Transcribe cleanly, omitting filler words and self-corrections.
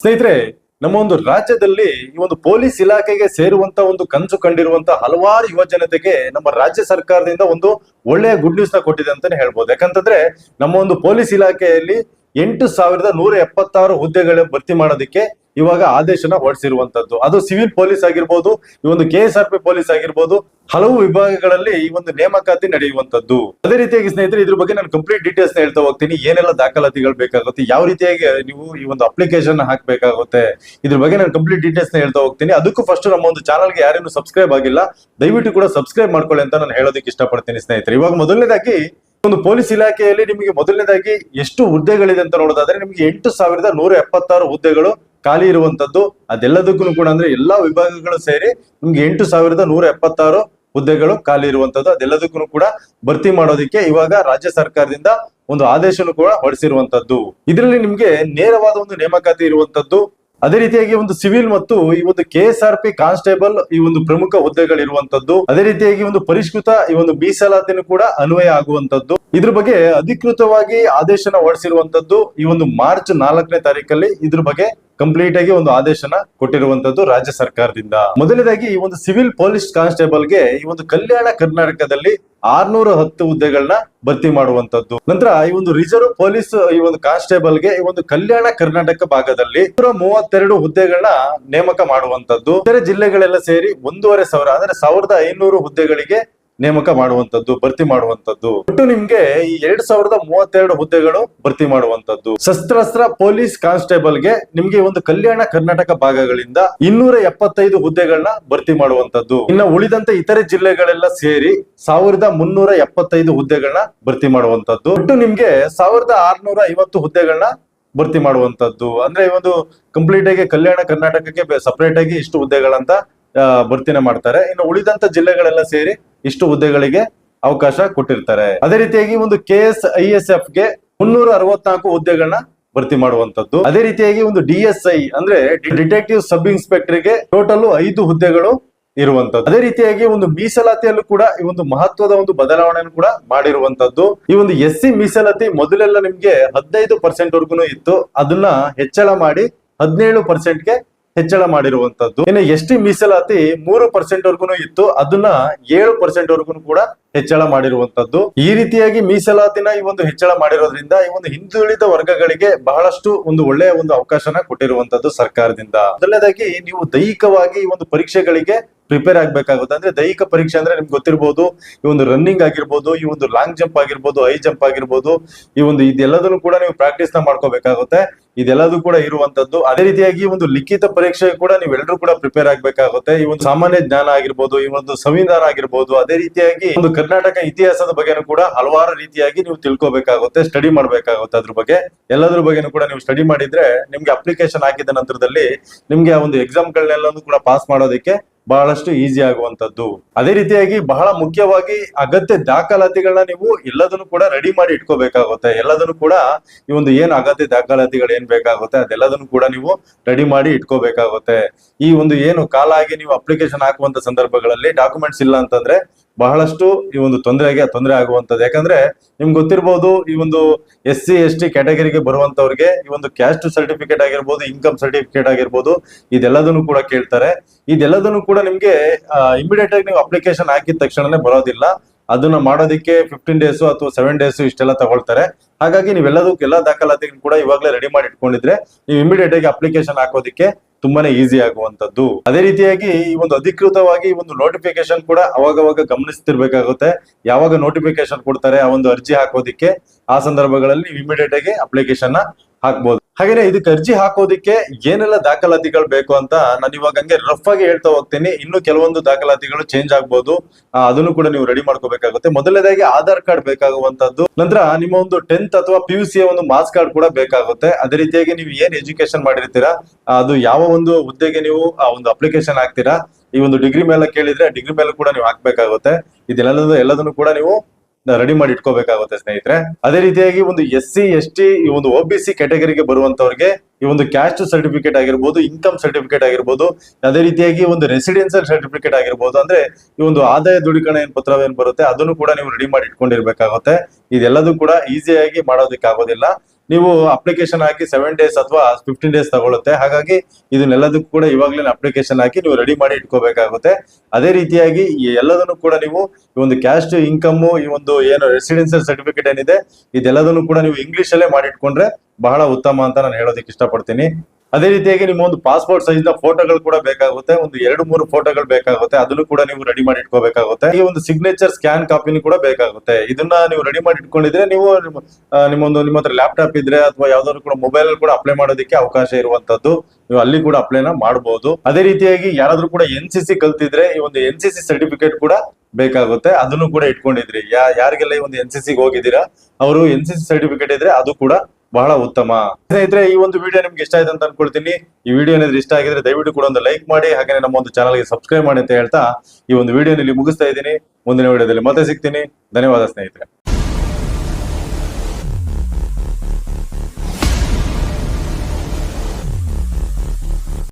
ಸ್ನೇಹಿತರೆ, ನಮ್ಮ ಒಂದು ರಾಜ್ಯದಲ್ಲಿ ಈ ಒಂದು ಪೊಲೀಸ್ ಇಲಾಖೆಗೆ ಸೇರುವಂತ ಒಂದು ಕನಸು ಕಂಡಿರುವಂತ ಹಲವಾರು ಯುವ ಜನತೆಗೆ ನಮ್ಮ ರಾಜ್ಯ ಸರ್ಕಾರದಿಂದ ಒಂದು ಒಳ್ಳೆಯ ಗುಡ್ ನ್ಯೂಸ್ ನ ಕೊಟ್ಟಿದೆ ಅಂತಾನೆ ಹೇಳ್ಬೋದು. ಯಾಕಂತಂದ್ರೆ ನಮ್ಮ ಒಂದು ಪೊಲೀಸ್ ಇಲಾಖೆಯಲ್ಲಿ 8,176 ಹುದ್ದೆಗಳ ಭರ್ತಿ ಮಾಡೋದಕ್ಕೆ ಇವಾಗ ಆದೇಶನ ಹೊರಡಿಸಿರುವಂತದ್ದು. ಅದು ಸಿವಿಲ್ ಪೊಲೀಸ್ ಆಗಿರ್ಬೋದು, ಈ ಒಂದು KSRP ಪೊಲೀಸ್ ಆಗಿರ್ಬೋದು, ಹಲವು ವಿಭಾಗಗಳಲ್ಲಿ ಈ ಒಂದು ನೇಮಕಾತಿ ನಡೆಯುವಂತದ್ದು. ಅದೇ ರೀತಿಯಾಗಿ ಸ್ನೇಹಿತರೆ, ಇದ್ರ ಬಗ್ಗೆ ನಾನು ಕಂಪ್ಲೀಟ್ ಡೀಟೇಲ್ಸ್ ನ ಹೇಳ್ತಾ ಹೋಗ್ತೀನಿ. ಏನೆಲ್ಲ ದಾಖಲಾತಿಗಳು ಬೇಕಾಗುತ್ತೆ, ಯಾವ ರೀತಿಯಾಗಿ ನೀವು ಈ ಒಂದು ಅಪ್ಲಿಕೇಶನ್ ಹಾಕ್ಬೇಕಾಗುತ್ತೆ, ಇದ್ರ ಬಗ್ಗೆ ನಾನು ಕಂಪ್ಲೀಟ್ ಡೀಟೇಲ್ಸ್ ನ ಹೇಳ್ತಾ ಹೋಗ್ತೀನಿ. ಅದಕ್ಕೂ ಫಸ್ಟ್ ನಮ್ಮ ಒಂದು ಚಾನಲ್ಗೆ ಯಾರೇನು ಸಬ್ಸ್ಕ್ರೈಬ್ ಆಗಿಲ್ಲ, ದಯವಿಟ್ಟು ಕೂಡ ಸಬ್ಸ್ಕ್ರೈಬ್ ಮಾಡ್ಕೊಳ್ಳಿ ಅಂತ ನಾನು ಹೇಳೋದಕ್ಕೆ ಇಷ್ಟಪಡ್ತೀನಿ ಸ್ನೇಹಿತರೆ. ಇವಾಗ ಮೊದಲನೇದಾಗಿ ಒಂದು ಪೊಲೀಸ್ ಇಲಾಖೆಯಲ್ಲಿ ನಿಮಗೆ ಮೊದಲನೇದಾಗಿ ಎಷ್ಟು ಹುದ್ದೆಗಳಿದೆ ಅಂತ ನೋಡೋದಾದ್ರೆ, ನಿಮಗೆ 8,176 ಹುದ್ದೆಗಳು ಖಾಲಿ ಇರುವಂತದ್ದು. ಅದೆಲ್ಲದಕ್ಕೂ ಕೂಡ ಅಂದ್ರೆ ಎಲ್ಲಾ ವಿಭಾಗಗಳು ಸೇರಿ ನಿಮ್ಗೆ 8,176 ಹುದ್ದೆಗಳು ಖಾಲಿ ಇರುವಂತದ್ದು. ಅದೆಲ್ಲದಕ್ಕೂ ಕೂಡ ಭರ್ತಿ ಮಾಡೋದಕ್ಕೆ ಇವಾಗ ರಾಜ್ಯ ಸರ್ಕಾರದಿಂದ ಒಂದು ಆದೇಶನು ಕೂಡ ಹೊರಡಿಸಿರುವಂತದ್ದು. ಇದರಲ್ಲಿ ನಿಮ್ಗೆ ನೇರವಾದ ಒಂದು ನೇಮಕಾತಿ ಇರುವಂತದ್ದು. ಅದೇ ರೀತಿಯಾಗಿ ಒಂದು ಸಿವಿಲ್ ಮತ್ತು ಈ ಒಂದು KSRP ಕಾನ್ಸ್ಟೇಬಲ್ ಈ ಒಂದು ಪ್ರಮುಖ ಹುದ್ದೆಗಳಿರುವಂತದ್ದು. ಅದೇ ರೀತಿಯಾಗಿ ಒಂದು ಪರಿಷ್ಕೃತ ಈ ಒಂದು ಮೀಸಲಾತಿನೂ ಕೂಡ ಅನ್ವಯ ಆಗುವಂತದ್ದು. ಇದ್ರ ಬಗ್ಗೆ ಅಧಿಕೃತವಾಗಿ ಆದೇಶನ ಹೊರಡಿಸಿರುವಂತದ್ದು ಈ ಒಂದು ಮಾರ್ಚ್ 4ನೇ ತಾರೀಕಲ್ಲಿ ಇದ್ರ ಬಗ್ಗೆ ಕಂಪ್ಲೀಟ್ ಆಗಿ ಒಂದು ಆದೇಶನ ಕೊಟ್ಟಿರುವಂತದ್ದು ರಾಜ್ಯ ಸರ್ಕಾರದಿಂದ. ಮೊದಲನೇದಾಗಿ ಈ ಒಂದು ಸಿವಿಲ್ ಪೊಲೀಸ್ ಕಾನ್ಸ್ಟೇಬಲ್ಗೆ ಈ ಒಂದು ಕಲ್ಯಾಣ ಕರ್ನಾಟಕದಲ್ಲಿ 610 ಹುದ್ದೆಗಳನ್ನ ಭರ್ತಿ ಮಾಡುವಂತದ್ದು. ನಂತರ ಈ ಒಂದು ರಿಸರ್ವ್ ಪೊಲೀಸ್ ಈ ಒಂದು ಕಾನ್ಸ್ಟೇಬಲ್ಗೆ ಈ ಒಂದು ಕಲ್ಯಾಣ ಕರ್ನಾಟಕ ಭಾಗದಲ್ಲಿ 132 ಹುದ್ದೆಗಳನ್ನ ನೇಮಕ ಮಾಡುವಂತದ್ದು. ಇತರೆ ಜಿಲ್ಲೆಗಳೆಲ್ಲ ಸೇರಿ 1,500 ಅಂದ್ರೆ 1,500 ಹುದ್ದೆಗಳಿಗೆ ನೇಮಕ ಮಾಡುವಂತದ್ದು, ಭರ್ತಿ ಮಾಡುವಂತದ್ದು. ಒಟ್ಟು ನಿಮ್ಗೆ ಈ 2,032 ಹುದ್ದೆಗಳು ಭರ್ತಿ ಮಾಡುವಂತದ್ದು. ಸಶಸ್ತ್ರ ಪೊಲೀಸ್ ಕಾನ್ಸ್ಟೇಬಲ್ಗೆ ನಿಮ್ಗೆ ಒಂದು ಕಲ್ಯಾಣ ಕರ್ನಾಟಕ ಭಾಗಗಳಿಂದ 275 ಹುದ್ದೆಗಳನ್ನ ಭರ್ತಿ ಮಾಡುವಂತದ್ದು. ಇನ್ನು ಉಳಿದಂತೆ ಇತರೆ ಜಿಲ್ಲೆಗಳೆಲ್ಲ ಸೇರಿ 1,375 ಹುದ್ದೆಗಳನ್ನ ಭರ್ತಿ ಮಾಡುವಂತದ್ದು. ಒಟ್ಟು ನಿಮ್ಗೆ 1,650 ಹುದ್ದೆಗಳನ್ನ ಭರ್ತಿ ಮಾಡುವಂತದ್ದು. ಅಂದ್ರೆ ಈ ಒಂದು ಕಂಪ್ಲೀಟ್ ಆಗಿ ಕಲ್ಯಾಣ ಕರ್ನಾಟಕಕ್ಕೆ ಸಪರೇಟ್ ಆಗಿ ಇಷ್ಟು ಹುದ್ದೆಗಳಂತ ಭರ್ತಿನ ಮಾಡ್ತಾರೆ. ಇನ್ನು ಉಳಿದಂತ ಜಿಲ್ಲೆಗಳೆಲ್ಲ ಸೇರಿ ಇಷ್ಟು ಹುದ್ದೆಗಳಿಗೆ ಅವಕಾಶ ಕೊಟ್ಟಿರ್ತಾರೆ. ಅದೇ ರೀತಿಯಾಗಿ ಒಂದು KSISF ಗೆ 364 ಹುದ್ದೆಗಳನ್ನ ಭರ್ತಿ ಮಾಡುವಂತದ್ದು. ಅದೇ ರೀತಿಯಾಗಿ ಒಂದು DSI ಅಂದ್ರೆ ಡಿಟೆಕ್ಟಿವ್ ಸಬ್ ಇನ್ಸ್ಪೆಕ್ಟರ್ ಗೆ ಟೋಟಲ್ 5 ಹುದ್ದೆಗಳು ಇರುವಂತದ್ದು. ಅದೇ ರೀತಿಯಾಗಿ ಒಂದು ಮೀಸಲಾತಿಯಲ್ಲೂ ಕೂಡ ಈ ಒಂದು ಮಹತ್ವದ ಒಂದು ಬದಲಾವಣೆಯನ್ನು ಕೂಡ ಮಾಡಿರುವಂತದ್ದು. ಈ ಒಂದು SC ಮೀಸಲಾತಿ ಮೊದಲೆಲ್ಲ ನಿಮ್ಗೆ 15% ವರ್ಗುನು ಇತ್ತು, ಅದನ್ನ ಹೆಚ್ಚಳ ಮಾಡಿ 17% ಗೆ ಹೆಚ್ಚಳ ಮಾಡಿರುವಂತದ್ದು. ಇನ್ನು ST ಮೀಸಲಾತಿ 3% ವರ್ಗುನು ಇತ್ತು, ಅದನ್ನ 7% ವರ್ಗುನು ಕೂಡ ಹೆಚ್ಚಳ ಮಾಡಿರುವಂತದ್ದು. ಈ ರೀತಿಯಾಗಿ ಮೀಸಲಾತಿನ ಈ ಒಂದು ಹೆಚ್ಚಳ ಮಾಡಿರೋದ್ರಿಂದ ಈ ಒಂದು ಹಿಂದುಳಿದ ವರ್ಗಗಳಿಗೆ ಬಹಳಷ್ಟು ಒಂದು ಒಳ್ಳೆಯ ಒಂದು ಅವಕಾಶನ ಕೊಟ್ಟಿರುವಂತದ್ದು ಸರ್ಕಾರದಿಂದ. ಮೊದಲನೇದಾಗಿ ನೀವು ದೈಹಿಕವಾಗಿ ಈ ಒಂದು ಪರೀಕ್ಷೆಗಳಿಗೆ ಪ್ರಿಪೇರ್ ಆಗ್ಬೇಕಾಗುತ್ತೆ. ಅಂದ್ರೆ ದೈಹಿಕ ಪರೀಕ್ಷೆ ಅಂದ್ರೆ ನಿಮ್ಗೆ ಗೊತ್ತಿರಬಹುದು, ಈ ಒಂದು ರನ್ನಿಂಗ್ ಆಗಿರ್ಬೋದು, ಈ ಒಂದು ಲಾಂಗ್ ಜಂಪ್ ಆಗಿರ್ಬೋದು, ಹೈ ಜಂಪ್ ಆಗಿರ್ಬೋದು, ಈ ಒಂದು ಇದೆಲ್ಲದನ್ನು ಕೂಡ ನೀವು ಪ್ರಾಕ್ಟೀಸ್ ನ ಮಾಡ್ಕೋಬೇಕಾಗುತ್ತೆ. ಇದೆಲ್ಲದೂ ಕೂಡ ಇರುವಂತದ್ದು. ಅದೇ ರೀತಿಯಾಗಿ ಒಂದು ಲಿಖಿತ ಪರೀಕ್ಷೆ ಕೂಡ ನೀವೆಲ್ಲರೂ ಕೂಡ ಪ್ರಿಪೇರ್ ಆಗ್ಬೇಕಾಗುತ್ತೆ. ಈ ಒಂದು ಸಾಮಾನ್ಯ ಜ್ಞಾನ ಆಗಿರ್ಬೋದು, ಈ ಒಂದು ಸಂವಿಧಾನ ಆಗಿರ್ಬೋದು, ಅದೇ ರೀತಿಯಾಗಿ ಒಂದು ಕರ್ನಾಟಕ ಇತಿಹಾಸದ ಬಗ್ಗೆನೂ ಕೂಡ ಹಲವಾರು ರೀತಿಯಾಗಿ ನೀವು ತಿಳ್ಕೊಬೇಕಾಗುತ್ತೆ, ಸ್ಟಡಿ ಮಾಡ್ಬೇಕಾಗುತ್ತೆ. ಅದ್ರ ಬಗ್ಗೆ ಎಲ್ಲದ್ರ ಬಗ್ಗೆನೂ ಕೂಡ ನೀವು ಸ್ಟಡಿ ಮಾಡಿದ್ರೆ ನಿಮ್ಗೆ ಅಪ್ಲಿಕೇಶನ್ ಹಾಕಿದ ನಂತರದಲ್ಲಿ ನಿಮ್ಗೆ ಆ ಒಂದು ಎಕ್ಸಾಮ್ ಗಳನ್ನೆಲ್ಲನೂ ಕೂಡ ಪಾಸ್ ಮಾಡೋದಕ್ಕೆ ಬಹಳಷ್ಟು ಈಸಿ ಆಗುವಂತದ್ದು. ಅದೇ ರೀತಿಯಾಗಿ ಬಹಳ ಮುಖ್ಯವಾಗಿ ಅಗತ್ಯ ದಾಖಲಾತಿಗಳನ್ನ ನೀವು ಎಲ್ಲದನ್ನು ಕೂಡ ರೆಡಿ ಮಾಡಿ ಇಟ್ಕೋಬೇಕಾಗುತ್ತೆ. ಎಲ್ಲದನ್ನು ಕೂಡ ಈ ಒಂದು ಏನ್ ಅಗತ್ಯ ದಾಖಲಾತಿಗಳು ಏನ್ ಬೇಕಾಗುತ್ತೆ ಅದೆಲ್ಲದನ್ನು ಕೂಡ ನೀವು ರೆಡಿ ಮಾಡಿ ಇಟ್ಕೋಬೇಕಾಗುತ್ತೆ. ಈ ಒಂದು ಏನು ಕಾಲ ಆಗಿ ನೀವು ಅಪ್ಲಿಕೇಶನ್ ಹಾಕುವಂತ ಸಂದರ್ಭಗಳಲ್ಲಿ ಡಾಕ್ಯುಮೆಂಟ್ಸ್ ಇಲ್ಲ ಅಂತಂದ್ರೆ ಬಹಳಷ್ಟು ಈ ಒಂದು ತೊಂದರೆ ಆಗುವಂತದ್ದು. ಯಾಕಂದ್ರೆ ನಿಮ್ಗೆ ಗೊತ್ತಿರಬಹುದು, ಈ ಒಂದು SC ST ಕ್ಯಾಟಗರಿಗೆ ಬರುವಂತವ್ರಿಗೆ ಈ ಒಂದು ಕ್ಯಾಸ್ಟ್ ಸರ್ಟಿಫಿಕೇಟ್ ಆಗಿರ್ಬೋದು, ಇನ್ಕಮ್ ಸರ್ಟಿಫಿಕೇಟ್ ಆಗಿರ್ಬೋದು, ಇದೆಲ್ಲದನ್ನು ಕೂಡ ಕೇಳ್ತಾರೆ. ಇದೆಲ್ಲದನ್ನು ಕೂಡ ನಿಮ್ಗೆ ಇಮಿಡಿಯೇಟ್ ಆಗಿ ನೀವು ಅಪ್ಲಿಕೇಶನ್ ಹಾಕಿದ ತಕ್ಷಣನೇ ಬರೋದಿಲ್ಲ. ಅದನ್ನ ಮಾಡೋದಕ್ಕೆ 15 ಡೇಸ್ ಅಥವಾ 7 ಡೇಸ್ ಇಷ್ಟೆಲ್ಲ ತಗೊಳ್ತಾರೆ. ಹಾಗಾಗಿ ಎಲ್ಲಾ ದಾಖಲಾತಿಗಳನ್ನು ಕೂಡ ಇವಾಗಲೇ ರೆಡಿ ಮಾಡಿ ಇಟ್ಕೊಂಡಿದ್ರೆ ನೀವು ಇಮಿಡಿಯೇಟ್ ಆಗಿ ಅಪ್ಲಿಕೇಶನ್ ಹಾಕೋದಿಕ್ಕೆ ತುಂಬಾನೇ ಈಸಿ ಆಗುವಂತದ್ದು. ಅದೇ ರೀತಿಯಾಗಿ ಈ ಒಂದು ಅಧಿಕೃತವಾಗಿ ಒಂದು ನೋಟಿಫಿಕೇಶನ್ ಕೂಡ ಅವಾಗವಾಗ ಗಮನಿಸ್ತಿರ್ಬೇಕಾಗುತ್ತೆ. ಯಾವಾಗ ನೋಟಿಫಿಕೇಶನ್ ಕೊಡ್ತಾರೆ ಆ ಒಂದು ಅರ್ಜಿ ಹಾಕೋದಿಕ್ಕೆ, ಆ ಸಂದರ್ಭಗಳಲ್ಲಿ ನೀವು ಇಮಿಡಿಯೇಟ್ ಆಗಿ ಅಪ್ಲಿಕೇಶನ್ ನ ಹಾಕ್ಬೋದು. ಹಾಗೇನೆ ಇದಕ್ಕೆ ಅರ್ಜಿ ಹಾಕೋದಿಕ್ಕೆ ಏನೆಲ್ಲ ದಾಖಲಾತಿಗಳು ಬೇಕು ಅಂತ ನಾನು ಇವಾಗ ಹಂಗೆ ರಫ್ ಆಗಿ ಹೇಳ್ತಾ ಹೋಗ್ತೀನಿ. ಇನ್ನು ಕೆಲವೊಂದು ದಾಖಲಾತಿಗಳು ಚೇಂಜ್ ಆಗ್ಬೋದು, ಅದನ್ನು ಕೂಡ ನೀವು ರೆಡಿ ಮಾಡ್ಕೋಬೇಕಾಗುತ್ತೆ. ಮೊದಲನೇದಾಗಿ ಆಧಾರ್ ಕಾರ್ಡ್ ಬೇಕಾಗುವಂತದ್ದು. ನಂತರ ನಿಮ್ಮ ಒಂದು 10th ಅಥವಾ PUC ಒಂದು ಮಾರ್ಕ್ಸ್ ಕಾರ್ಡ್ ಕೂಡ ಬೇಕಾಗುತ್ತೆ. ಅದೇ ರೀತಿಯಾಗಿ ನೀವು ಏನ್ ಎಜುಕೇಶನ್ ಮಾಡಿರ್ತೀರಾ, ಅದು ಯಾವ ಒಂದು ಹುದ್ದೆಗೆ ನೀವು ಆ ಒಂದು ಅಪ್ಲಿಕೇಶನ್ ಹಾಕ್ತೀರಾ, ಈ ಒಂದು ಡಿಗ್ರಿ ಮೇಲೆ ಕೇಳಿದ್ರೆ ಡಿಗ್ರಿ ಮೇಲೆ ಕೂಡ ನೀವು ಹಾಕ್ಬೇಕಾಗುತ್ತೆ. ಎಲ್ಲದನ್ನು ಕೂಡ ನೀವು ರೆಡಿ ಮಾಡಿ ಇಟ್ಕೋಬೇಕಾಗುತ್ತೆ ಸ್ನೇಹಿತರೆ. ಅದೇ ರೀತಿಯಾಗಿ ಒಂದು SC ST ಈ ಒಂದು OBC ಕ್ಯಾಟಗರಿಗೆ ಬರುವಂತವ್ರಿಗೆ ಈ ಒಂದು ಕ್ಯಾಸ್ಟ್ ಸರ್ಟಿಫಿಕೇಟ್ ಆಗಿರ್ಬೋದು, ಇನ್ಕಮ್ ಸರ್ಟಿಫಿಕೇಟ್ ಆಗಿರ್ಬೋದು, ಅದೇ ರೀತಿಯಾಗಿ ಒಂದು ರೆಸಿಡೆನ್ಸಿಯಲ್ ಸರ್ಟಿಫಿಕೇಟ್ ಆಗಿರ್ಬೋದು, ಅಂದ್ರೆ ಈ ಒಂದು ಆದಾಯ ದೃಢೀಕರಣ ಪತ್ರ ಏನ್ ಬರುತ್ತೆ ಅದನ್ನು ಕೂಡ ನೀವು ರೆಡಿ ಮಾಡಿ ಇಟ್ಕೊಂಡಿರ್ಬೇಕಾಗುತ್ತೆ. ಇದೆಲ್ಲದೂ ಕೂಡ ಈಸಿಯಾಗಿ ಮಾಡೋದಕ್ಕೆ ಆಗೋದಿಲ್ಲ. ನೀವು ಅಪ್ಲಿಕೇಶನ್ ಹಾಕಿ 7 ಡೇಸ್ ಅಥವಾ 15 ಡೇಸ್ ತಗೊಳುತ್ತೆ. ಹಾಗಾಗಿ ಇದನ್ನೆಲ್ಲದಕ್ಕೂ ಕೂಡ ಇವಾಗಲೇ ಅಪ್ಲಿಕೇಶನ್ ಹಾಕಿ ನೀವು ರೆಡಿ ಮಾಡಿ ಇಟ್ಕೋಬೇಕಾಗುತ್ತೆ. ಅದೇ ರೀತಿಯಾಗಿ ಈ ಎಲ್ಲದನ್ನು ಕೂಡ ನೀವು ಈ ಒಂದು ಕ್ಯಾಸ್ಟ್ ಇನ್ಕಮ್, ಈ ಒಂದು ಏನು ರೆಸಿಡೆನ್ಸಿಯಲ್ ಸರ್ಟಿಫಿಕೇಟ್ ಏನಿದೆ, ಇದೆಲ್ಲದನ್ನು ಕೂಡ ನೀವು ಇಂಗ್ಲಿಷ್ ಅಲ್ಲೇ ಮಾಡಿಟ್ಕೊಂಡ್ರೆ ಬಹಳ ಉತ್ತಮ ಅಂತ ನಾನು ಹೇಳೋದಕ್ಕೆ ಇಷ್ಟಪಡ್ತೀನಿ. ಅದೇ ರೀತಿಯಾಗಿ ನಿಮ್ಮ ಒಂದು ಪಾಸ್ಪೋರ್ಟ್ ಸೈಜ್ ನ ಫೋಟೋಗಳು ಕೂಡ ಬೇಕಾಗುತ್ತೆ. ಒಂದು 2-3 ಫೋಟೋಗಳು ಬೇಕಾಗುತ್ತೆ. ಅದನ್ನು ಕೂಡ ನೀವು ರೆಡಿ ಮಾಡಿ ಇಟ್ಕೋಬೇಕಾಗುತ್ತೆ. ಈ ಒಂದು ಸಿಗ್ನೇಚರ್ ಸ್ಕ್ಯಾನ್ ಕಾಪಿನೂ ಕೂಡ ಬೇಕಾಗುತ್ತೆ. ಇದನ್ನ ನೀವು ರೆಡಿ ಮಾಡಿ ಇಟ್ಕೊಂಡಿದ್ರೆ ನೀವು ನಿಮ್ಮ ಹತ್ರ ಲ್ಯಾಪ್ಟಾಪ್ ಇದ್ರೆ ಅಥವಾ ಯಾವ್ದಾದ್ರು ಕೂಡ ಮೊಬೈಲ್ ಕೂಡ ಅಪ್ಲೈ ಮಾಡೋದಕ್ಕೆ ಅವಕಾಶ ಇರುವಂತದ್ದು. ನೀವು ಅಲ್ಲಿ ಕೂಡ ಅಪ್ಲೈನ ಮಾಡಬಹುದು. ಅದೇ ರೀತಿಯಾಗಿ ಯಾರಾದ್ರೂ ಕೂಡ NCC ಕಲ್ತಿದ್ರೆ ಈ ಒಂದು NCC ಸರ್ಟಿಫಿಕೇಟ್ ಕೂಡ ಬೇಕಾಗುತ್ತೆ. ಅದನ್ನು ಕೂಡ ಇಟ್ಕೊಂಡಿದ್ರಿ. ಯಾರಿಗೆಲ್ಲ ಈ ಒಂದು NCC ಹೋಗಿದ್ದೀರಾ ಅವರು NCC ಸರ್ಟಿಫಿಕೇಟ್ ಇದ್ರೆ ಅದು ಕೂಡ ಬಹಳ ಉತ್ತಮ. ಸ್ನೇಹಿತರೆ, ಈ ಒಂದು ವಿಡಿಯೋ ನಿಮ್ಗೆ ಇಷ್ಟ ಆಯ್ತು ಅಂತ ಅನ್ಕೊಳ್ತೀನಿ. ಈ ವಿಡಿಯೋ ಏನಾದ್ರು ಇಷ್ಟ ಆಗಿದ್ರೆ ದಯವಿಟ್ಟು ಕೂಡ ಒಂದು ಲೈಕ್ ಮಾಡಿ, ಹಾಗೆ ನಮ್ಮ ಒಂದು ಚಾನಲ್ಗೆ ಸಬ್ಸ್ಕ್ರೈಬ್ ಮಾಡಿ ಅಂತ ಹೇಳ್ತಾ ಈ ಒಂದು ವಿಡಿಯೋ ಇಲ್ಲಿ ಮುಗಿಸ್ತಾ ಇದ್ದೀನಿ. ಮುಂದಿನ ವಿಡಿಯೋದಲ್ಲಿ ಮತ್ತೆ ಸಿಗ್ತೀನಿ. ಧನ್ಯವಾದ ಸ್ನೇಹಿತರೆ.